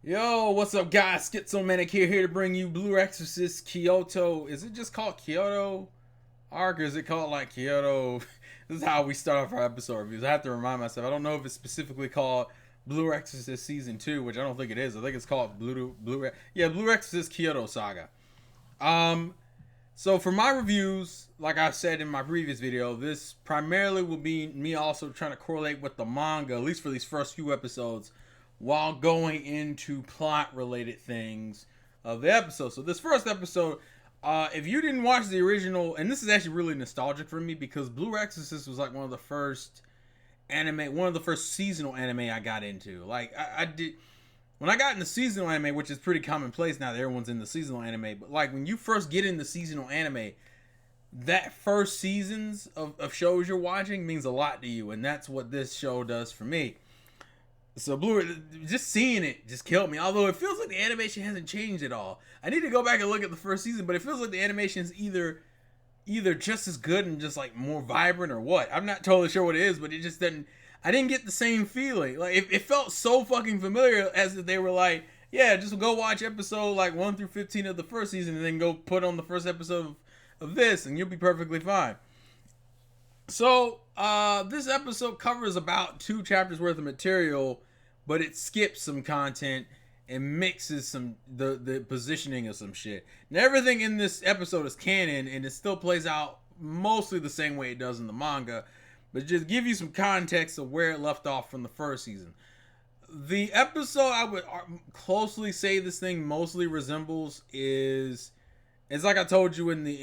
Yo, what's up, guys? Schizomanic here to bring you Blue Exorcist Kyoto. Is it just called Kyoto Arc, or is it called like Kyoto? This is how we start off our episode reviews. I have to remind myself. I don't know if it's specifically called Blue Exorcist Season 2, which I don't think it is. I think it's called Blue Exorcist Kyoto Saga. Um, so for my reviews, like I said in my previous video, this primarily will be me also trying to correlate with the manga, at least for these first few episodes, while going into plot related things of the episode. So this first episode, if you didn't watch the original, and this is actually really nostalgic for me because Blue Exorcist was like one of the first seasonal anime I got into. Like I did when I got into seasonal anime, which is pretty commonplace now that everyone's in the seasonal anime, but like when you first get into seasonal anime, that first seasons of shows you're watching means a lot to you, and that's what this show does for me. So just seeing it just killed me. Although it feels like the animation hasn't changed at all. I need to go back and look at the first season, but it feels like the animation is either just as good and just like more vibrant or what. I'm not totally sure what it is, but it just didn't. I didn't get the same feeling. Like it felt so fucking familiar, as if they were like, yeah, just go watch episode like 1 through 15 of the first season, and then go put on the first episode of this, and you'll be perfectly fine. So this episode covers about 2 chapters worth of material, but it skips some content and mixes some the positioning of some shit. Now everything in this episode is canon, and it still plays out mostly the same way it does in the manga, but just give you some context of where it left off from the first season. The episode I would closely say this thing mostly resembles is, it's like I told you in the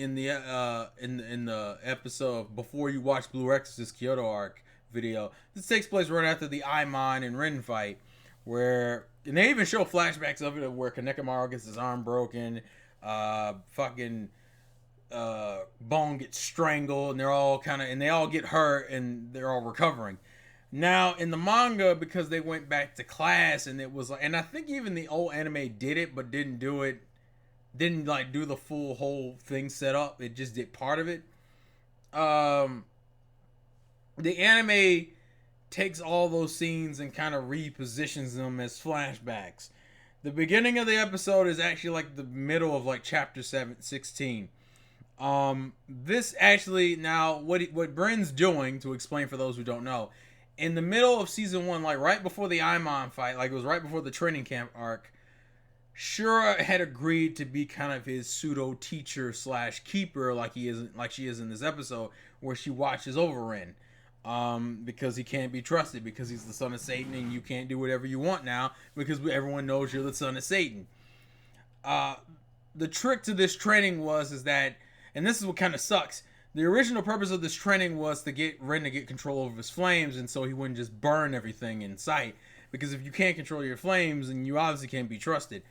episode before you watch Blue Exorcist Kyoto Arc video. This takes place right after the Aimon and Rin fight, and they even show flashbacks of it, where Kanekamaru gets his arm broken, Bone gets strangled, and they all get hurt, and they're all recovering. Now in the manga, because they went back to class, and it was like, and I think even the old anime did it, but didn't do the full whole thing set up. It just did part of it. The anime takes all those scenes and kind of repositions them as flashbacks. The beginning of the episode is actually like the middle of like chapter 16. This actually, now what Bren's doing, to explain for those who don't know, in the middle of season 1, like right before the Aimon fight, like it was right before the training camp arc, Shura had agreed to be kind of his pseudo teacher / keeper, like she is in this episode, where she watches over Ren. Because he can't be trusted, because he's the son of Satan, and you can't do whatever you want now because everyone knows you're the son of Satan. The trick to this training is that, and this is what kind of sucks, the original purpose of this training was to get Ren to get control over his flames, and so he wouldn't just burn everything in sight, because if you can't control your flames, then you obviously can't be trusted.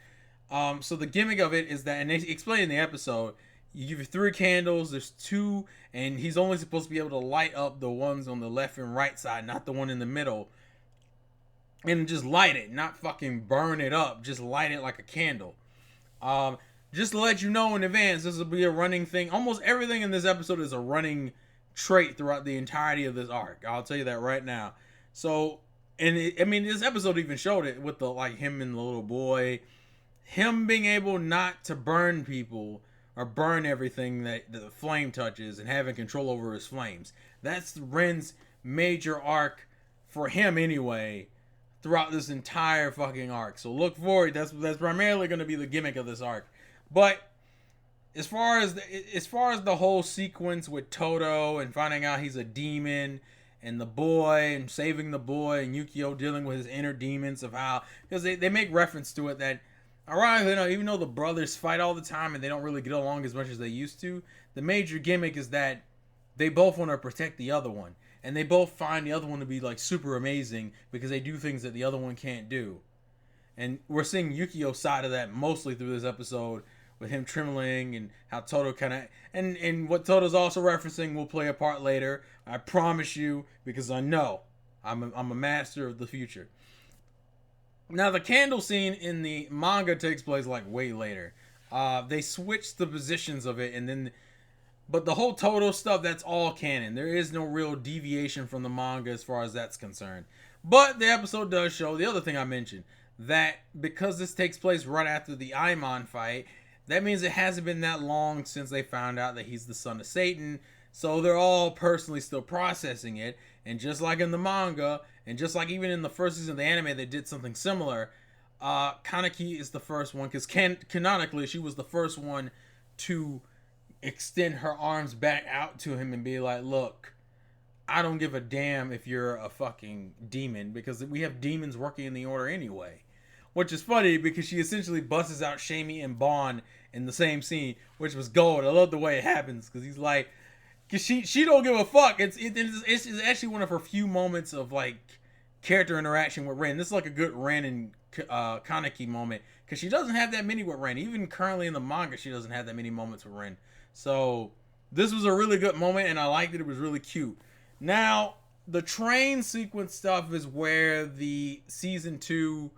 So the gimmick of it is that, and they explain in the episode, you give you 3 candles, there's 2, and he's only supposed to be able to light up the ones on the left and right side, not the one in the middle. And just light it, not fucking burn it up, just light it like a candle. Just to let you know in advance, this will be a running thing. Almost everything in this episode is a running trait throughout the entirety of this arc. I'll tell you that right now. So, this episode even showed it with him and the little boy. Him being able not to burn people or burn everything that the flame touches, and having control over his flames. That's Ren's major arc for him anyway, throughout this entire fucking arc. So look forward. That's primarily going to be the gimmick of this arc. But as far as the whole sequence with Toto and finding out he's a demon, and the boy, and saving the boy, and Yukio dealing with his inner demons, of how, because they make reference to it that, ironically, even though the brothers fight all the time and they don't really get along as much as they used to, the major gimmick is that they both want to protect the other one, and they both find the other one to be like super amazing because they do things that the other one can't do. And we're seeing Yukio's side of that mostly through this episode, with him trembling, and how Toto kind of, and what Toto's also referencing will play a part later. I promise you, because I know I'm a master of the future. Now, the candle scene in the manga takes place like way later. They switched the positions of it, but the whole Toto stuff, that's all canon. There is no real deviation from the manga as far as that's concerned. But the episode does show the other thing I mentioned, that because this takes place right after the Aimon fight, that means it hasn't been that long since they found out that he's the son of Satan. So they're all personally still processing it. And just like in the manga, and just like even in the first season of the anime, they did something similar. Kaneki is the first one, because canonically, she was the first one to extend her arms back out to him and be like, look, I don't give a damn if you're a fucking demon, because we have demons working in the order anyway. Which is funny, because she essentially busts out Shamey and Bond in the same scene, which was gold. I love the way it happens, because he's like, because she don't give a fuck. It's actually one of her few moments of like character interaction with Ren. This is like a good Ren and Kaneki moment, because she doesn't have that many with Ren. Even currently in the manga, she doesn't have that many moments with Ren. So this was a really good moment, and I liked it. It was really cute. Now, the train sequence stuff is where the season 2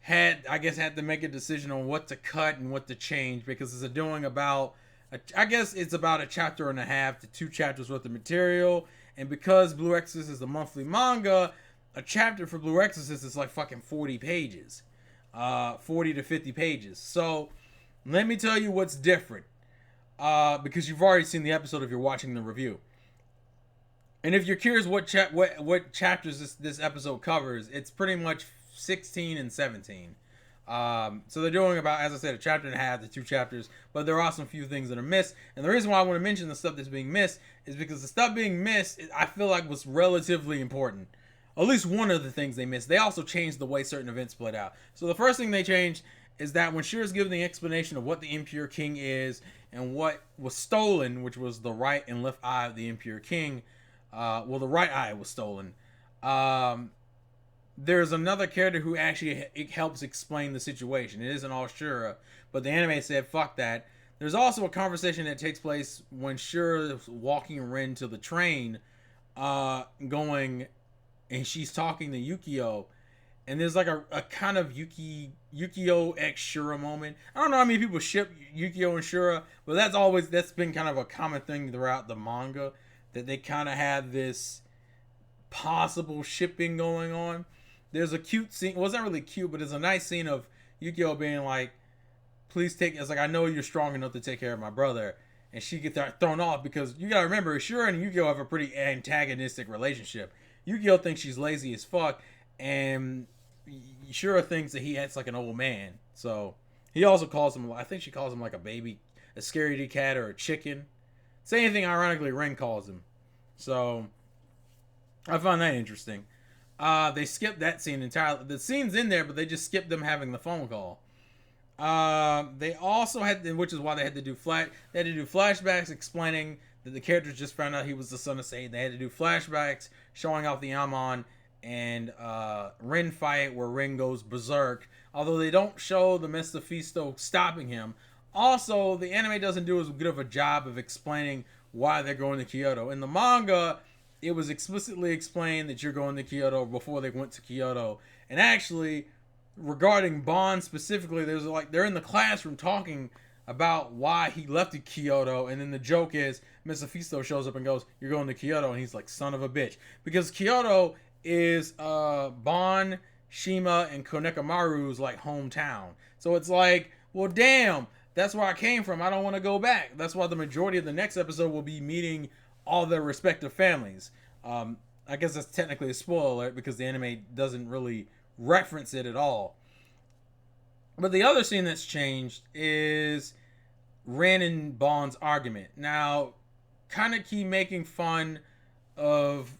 had to make a decision on what to cut and what to change, because it's doing about, I guess it's about a chapter and a half to 2 chapters worth of material. And because Blue Exorcist is a monthly manga, a chapter for Blue Exorcist is like fucking 40 pages. 40 to 50 pages. So, let me tell you what's different. Because you've already seen the episode if you're watching the review. And if you're curious what chapters this episode covers, it's pretty much 16 and 17. So they're doing about, as I said, a chapter and a half to 2 chapters, but there are some few things that are missed. And the reason why I want to mention the stuff that's being missed is because the stuff being missed, I feel like, was relatively important. At least one of the things they missed. They also changed the way certain events played out. So the first thing they changed is that when Shira's giving the explanation of what the Impure King is and what was stolen, which was the right and left eye of the Impure King, the right eye was stolen. There's another character who actually helps explain the situation. It isn't all Shura, but the anime said, fuck that. There's also a conversation that takes place when Shura is walking Ren to the train, going, and she's talking to Yukio, and there's like a kind of Yukio x Shura moment. I don't know how many people ship Yukio and Shura, but that's been kind of a common thing throughout the manga, that they kind of have this possible shipping going on. There's a cute scene. Well, it's not really cute, but it's a nice scene of Yukio being like, please take, it's like, I know you're strong enough to take care of my brother. And she gets thrown off because you gotta remember, Shura and Yukio have a pretty antagonistic relationship. Yukio thinks she's lazy as fuck, and Shura thinks that he acts like an old man. So he also calls him, I think she calls him like a baby, a scaredy cat, or a chicken. Same thing, ironically, Ren calls him. So I find that interesting. They skipped that scene entirely. The scene's in there, but they just skipped them having the phone call. They also had, which is why they had to do flashbacks explaining that the characters just found out he was the son of Satan. They had to do flashbacks showing off the Amon and Ren fight where Ren goes berserk. Although they don't show the Mephisto stopping him. Also, the anime doesn't do as good of a job of explaining why they're going to Kyoto. In the manga, it was explicitly explained that you're going to Kyoto before they went to Kyoto. And actually, regarding Bond specifically, they're in the classroom talking about why he left Kyoto, and then the joke is Mephisto shows up and goes, "You're going to Kyoto," and he's like, "Son of a bitch," because Kyoto is Bond, Shima, and Konekamaru's like hometown. So it's like, well, damn, that's where I came from. I don't want to go back. That's why the majority of the next episode will be meeting all their respective families. I guess that's technically a spoiler alert because the anime doesn't really reference it at all. But the other scene that's changed is Ren and Bond's argument. Now, kind of keep making fun of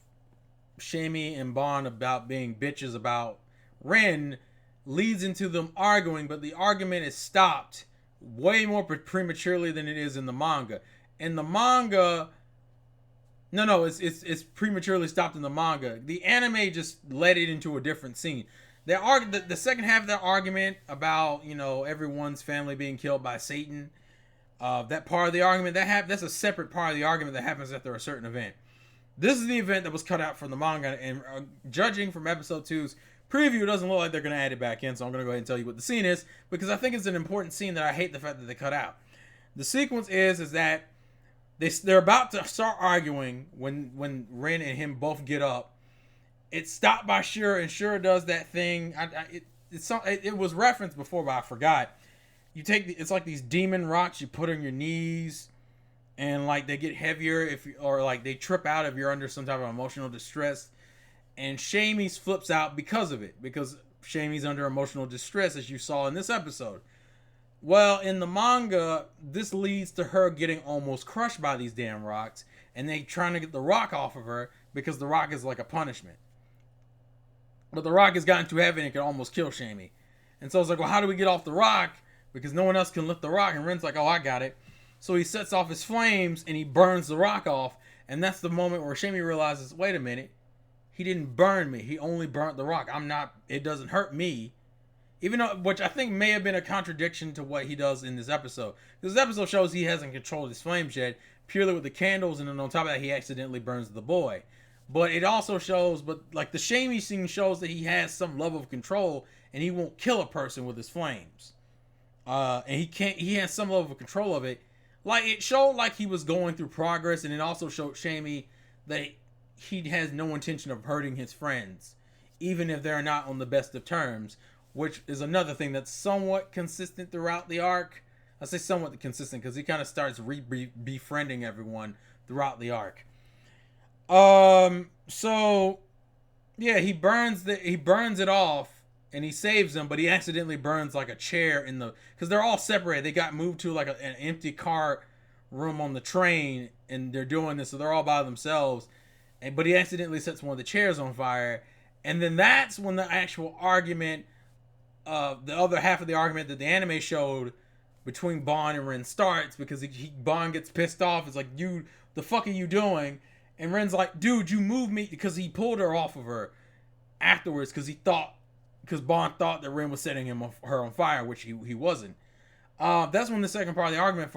Shamey and Bond about being bitches about Ren leads into them arguing, but the argument is stopped way more prematurely than it is in the manga. In the manga, it's prematurely stopped in the manga. The anime just led it into a different scene. The second half of that argument about, everyone's family being killed by Satan, that part of the argument, that's a separate part of the argument that happens after a certain event. This is the event that was cut out from the manga, and judging from episode 2's preview, it doesn't look like they're going to add it back in, so I'm going to go ahead and tell you what the scene is, because I think it's an important scene that I hate the fact that they cut out. The sequence is that they're about to start arguing when Ren and him both get up. It's stopped by Shura, and Shura does that thing. it was referenced before, but I forgot. It's like these demon rocks you put on your knees, and like they get heavier or like they trip out if you're under some type of emotional distress. And Shamey's flips out because of it, because Shamey's under emotional distress, as you saw in this episode. Well, in the manga, this leads to her getting almost crushed by these damn rocks, and they trying to get the rock off of her because the rock is like a punishment. But the rock has gotten too heavy and it can almost kill Shamey. And so it's like, well, how do we get off the rock? Because no one else can lift the rock. And Ren's like, oh, I got it. So he sets off his flames and he burns the rock off. And that's the moment where Shamey realizes, wait a minute, he didn't burn me. He only burnt the rock. It doesn't hurt me. Even though, which I think may have been a contradiction to what he does in this episode. This episode shows he hasn't controlled his flames yet, purely with the candles, and then on top of that, he accidentally burns the boy. But it also shows, like the Shamey scene shows that he has some level of control, and he won't kill a person with his flames. And he has some level of control of it. Like, it showed like he was going through progress, and it also showed Shamey that he has no intention of hurting his friends, even if they're not on the best of terms. Which is another thing that's somewhat consistent throughout the arc. I say somewhat consistent because he kind of starts befriending everyone throughout the arc. So yeah, he burns it off and he saves them, but he accidentally burns like a chair because they're all separated. They got moved to like an empty car room on the train, and they're doing this, so they're all by themselves. But he accidentally sets one of the chairs on fire, and then that's when the actual argument. The other half of the argument that the anime showed between Bond and Ren starts, because Bond gets pissed off. It's like, you, the fuck are you doing? And Ren's like, dude, you moved me, because he pulled her off of her afterwards because Bond thought that Ren was setting her on fire, which he wasn't. That's when the second part of the argument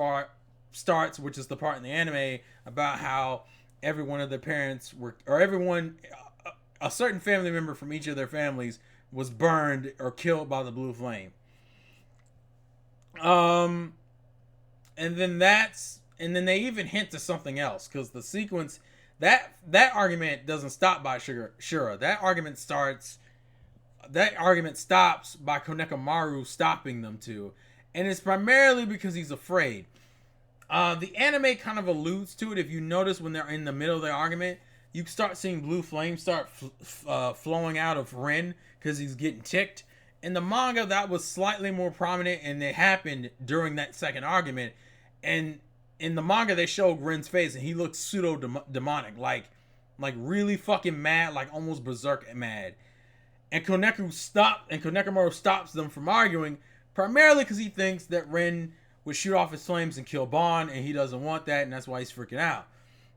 starts, which is the part in the anime about how every one of their parents a certain family member from each of their families was burned or killed by the blue flame. And then they even hint to something else, because the sequence that argument doesn't stop by Shura. That argument stops by Konekamaru stopping them too, and it's primarily because he's afraid. The anime kind of alludes to it. If you notice, when they're in the middle of the argument, you start seeing blue flames start flowing out of Ren because he's getting ticked. In the manga, that was slightly more prominent, and it happened during that second argument. And in the manga, they showed Ren's face, and he looks pseudo-demonic, like really fucking mad, like almost berserk mad. And Konekamaru stops them from arguing, primarily because he thinks that Ren would shoot off his flames and kill Bond, and he doesn't want that, and that's why he's freaking out.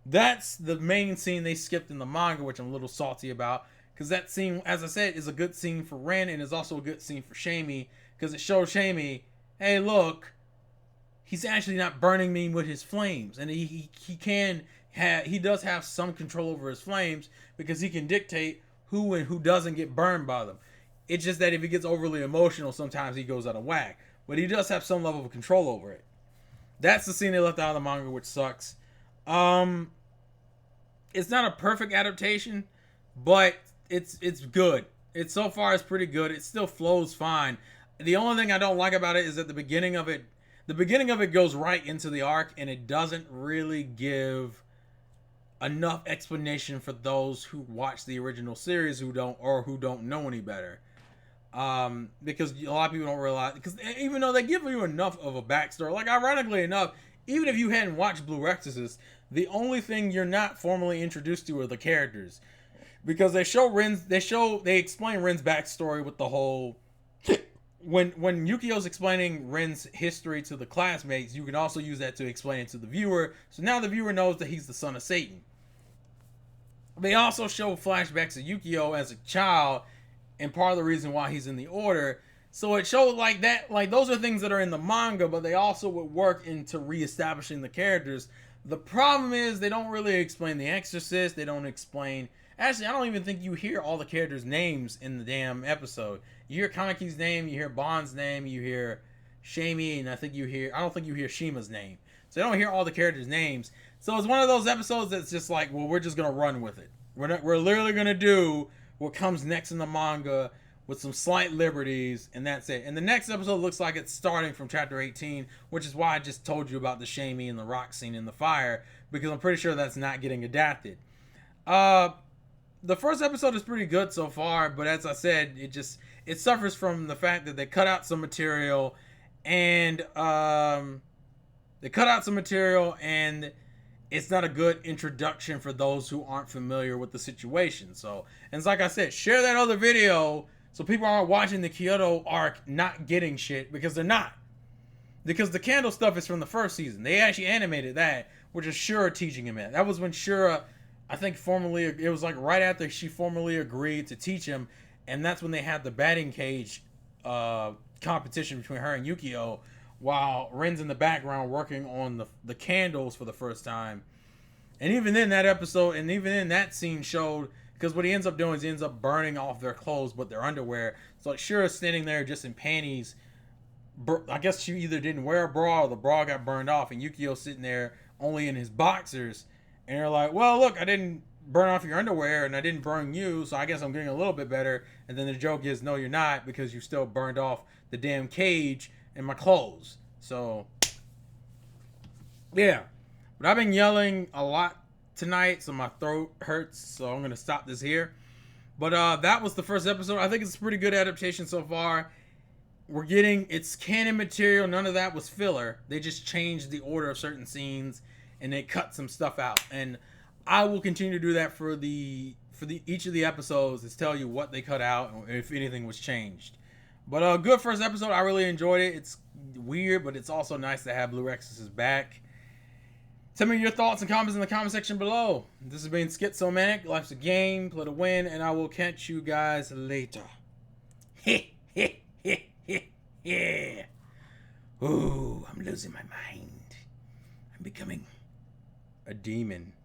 That's the main scene they skipped in the manga, which I'm a little salty about, because that scene, as I said, is a good scene for Ren, and is also a good scene for Shamey, because it shows Shamey, hey, look, he's actually not burning me with his flames, and he does have some control over his flames, because he can dictate who and who doesn't get burned by them. It's just that if he gets overly emotional, sometimes he goes out of whack, but he does have some level of control over it. That's the scene they left out of the manga, which sucks. It's not a perfect adaptation, but it's good. So far it's pretty good. It still flows fine. The only thing I don't like about it is that the beginning of it goes right into the arc, and it doesn't really give enough explanation for those who watch the original series who don't know any better. Because a lot of people don't realize, because even though they give you enough of a backstory, like ironically enough, even if you hadn't watched Blue Exorcist, the only thing you're not formally introduced to are the characters, because they explain Ren's backstory with the whole. When Yukio's explaining Ren's history to the classmates, you can also use that to explain it to the viewer. So now the viewer knows that he's the son of Satan. They also show flashbacks of Yukio as a child, and part of the reason why he's in the order. So it showed like that, like those are things that are in the manga, but they also would work into reestablishing the characters. The problem is they don't really explain the Exorcist. They don't explain. Actually, I don't even think you hear all the characters' names in the damn episode. You hear Kaneki's name, you hear Bond's name, you hear Shamey, and I don't think you hear Shima's name. So you don't hear all the characters' names. So it's one of those episodes that's just like, well, we're just gonna run with it. We're literally gonna do what comes next in the manga. with some slight liberties, and that's it. And the next episode looks like it's starting from chapter 18, which is why I just told you about the Shamey and the rock scene in the fire, because I'm pretty sure that's not getting adapted. The first episode is pretty good so far, but as I said, it suffers from the fact that they cut out some material, and it's not a good introduction for those who aren't familiar with the situation. So, and it's like I said, share that other video so people aren't watching the Kyoto arc not getting shit, because they're not. Because the candle stuff is from the first season. They actually animated that, which is Shura teaching him it. That was when Shura, I think it was like right after she formally agreed to teach him, and that's when they had the batting cage competition between her and Yukio, while Ren's in the background working on the candles for the first time. And even then that scene showed, because what he ends up doing is he ends up burning off their clothes but their underwear. So like Shura's standing there just in panties. I guess she either didn't wear a bra or the bra got burned off, and Yukio's sitting there only in his boxers. And they're like, well, look, I didn't burn off your underwear and I didn't burn you, so I guess I'm getting a little bit better. And then the joke is, no, you're not, because you still burned off the damn cage and my clothes. So, yeah. But I've been yelling a lot tonight, so my throat hurts, so I'm going to stop this here. But that was the first episode. I think it's a pretty good adaptation so far. It's canon material. None of that was filler. They just changed the order of certain scenes, and they cut some stuff out. And I will continue to do that for each of the episodes, is tell you what they cut out and if anything was changed. But good first episode. I really enjoyed it. It's weird, but it's also nice to have Blue Exorcist back. Tell me your thoughts and comments in the comment section below. This has been Schizomanic. Life's a game. Play to win. And I will catch you guys later. Yeah. Ooh, I'm losing my mind. I'm becoming a demon.